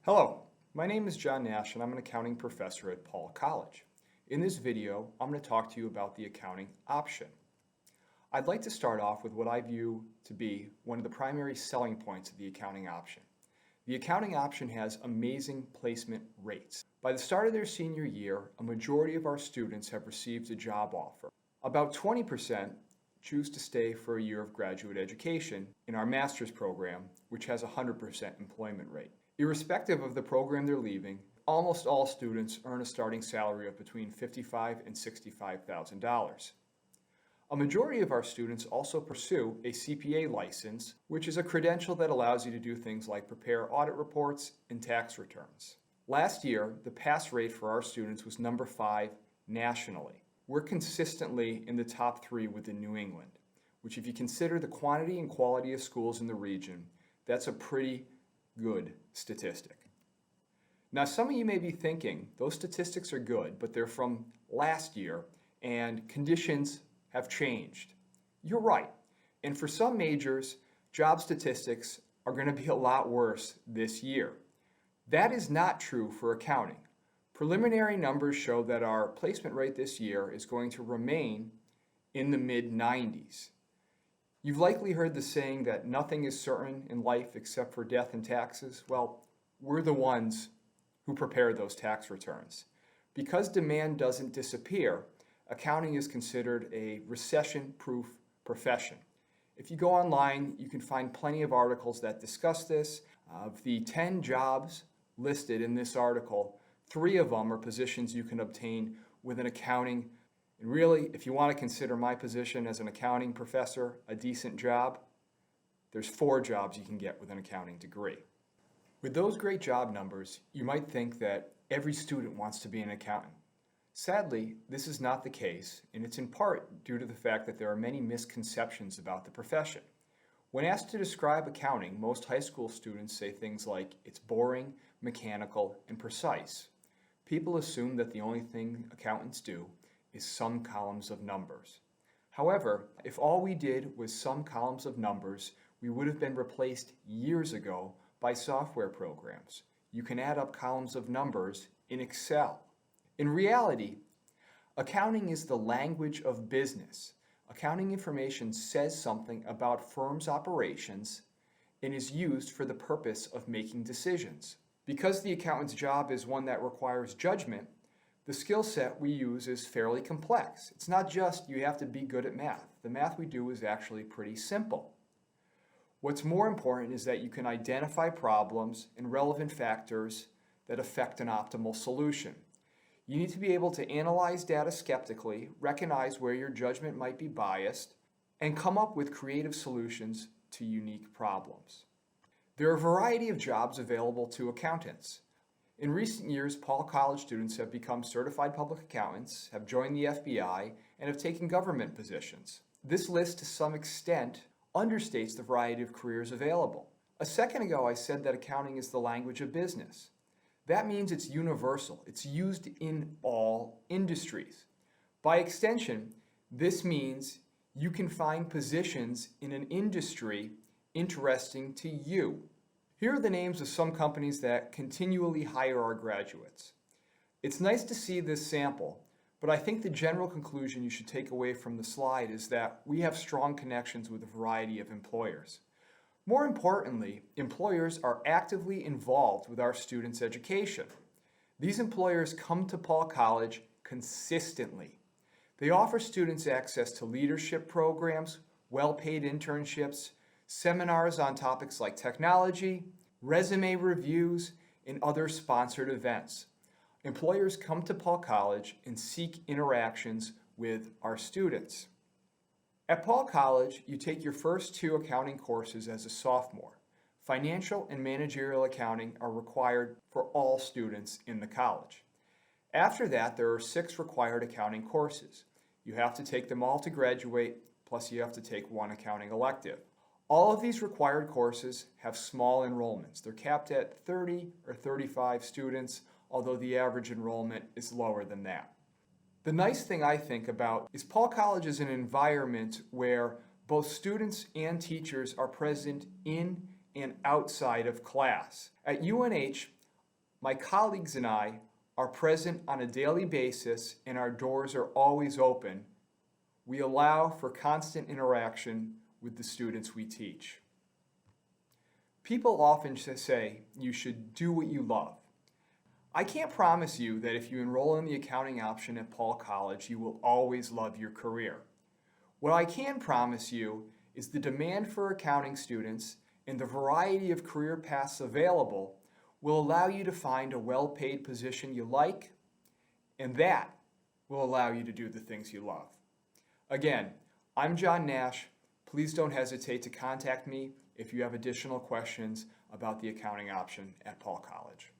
Hello, my name is John Nash and I'm an accounting professor at Paul College. In this video, I'm going to talk to you about the accounting option. I'd like to start off with what I view to be one of the primary selling points of the accounting option. The accounting option has amazing placement rates. By the start of their senior year, a majority of our students have received a job offer. About 20% choose to stay for a year of graduate education in our master's program, which has a 100% employment rate. Irrespective of the program they're leaving, almost all students earn a starting salary of between $55,000 and $65,000. A majority of our students also pursue a CPA license, which is a credential that allows you to do things like prepare audit reports and tax returns. Last year, the pass rate for our students was number 5 nationally. We're consistently in the top 3 within New England, which if you consider the quantity and quality of schools in the region, that's a pretty good statistic. Now, some of you may be thinking those statistics are good, but they're from last year and conditions have changed. You're right. And for some majors, job statistics are going to be a lot worse this year. That is not true for accounting. Preliminary numbers show that our placement rate this year is going to remain in the mid-90s. You've likely heard the saying that nothing is certain in life except for death and taxes. Well, we're the ones who prepare those tax returns. Because demand doesn't disappear, accounting is considered a recession-proof profession. If you go online, you can find plenty of articles that discuss this. Of the 10 jobs listed in this article, 3 of them are positions you can obtain with an accounting. And really, if you want to consider my position as an accounting professor a decent job, there's 4 jobs you can get with an accounting degree. With those great job numbers, you might think that every student wants to be an accountant. Sadly, this is not the case, and it's in part due to the fact that there are many misconceptions about the profession. When asked to describe accounting, most high school students say things like, it's boring, mechanical, and precise. People assume that the only thing accountants do is sum columns of numbers. However, if all we did was sum columns of numbers, we would have been replaced years ago by software programs. You can add up columns of numbers in Excel. In reality, accounting is the language of business. Accounting information says something about firms' operations and is used for the purpose of making decisions. Because the accountant's job is one that requires judgment, the skill set we use is fairly complex. It's not just you have to be good at math. The math we do is actually pretty simple. What's more important is that you can identify problems and relevant factors that affect an optimal solution. You need to be able to analyze data skeptically, recognize where your judgment might be biased, and come up with creative solutions to unique problems. There are a variety of jobs available to accountants. In recent years, Paul College students have become certified public accountants, have joined the FBI, and have taken government positions. This list, to some extent, understates the variety of careers available. A second ago, I said that accounting is the language of business. That means it's universal. It's used in all industries. By extension, this means you can find positions in an industry interesting to you. Here are the names of some companies that continually hire our graduates. It's nice to see this sample, but I think the general conclusion you should take away from the slide is that we have strong connections with a variety of employers. More importantly, employers are actively involved with our students' education. These employers come to Paul College consistently. They offer students access to leadership programs, well-paid internships, seminars on topics like technology, resume reviews, and other sponsored events. Employers come to Paul College and seek interactions with our students. At Paul College, you take your first 2 accounting courses as a sophomore. Financial and managerial accounting are required for all students in the college. After that, there are 6 required accounting courses. You have to take them all to graduate, plus you have to take 1 accounting elective. All of these required courses have small enrollments. They're capped at 30 or 35 students, although the average enrollment is lower than that. The nice thing I think about is Paul College is an environment where both students and teachers are present in and outside of class. At UNH, My colleagues and I are present on a daily basis and our doors are always open. We allow for constant interaction with the students we teach. People often say you should do what you love. I can't promise you that if you enroll in the accounting option at Paul College, you will always love your career. What I can promise you is the demand for accounting students and the variety of career paths available will allow you to find a well-paid position you like, and that will allow you to do the things you love. Again, I'm John Nash. Please don't hesitate to contact me if you have additional questions about the accounting option at Paul College.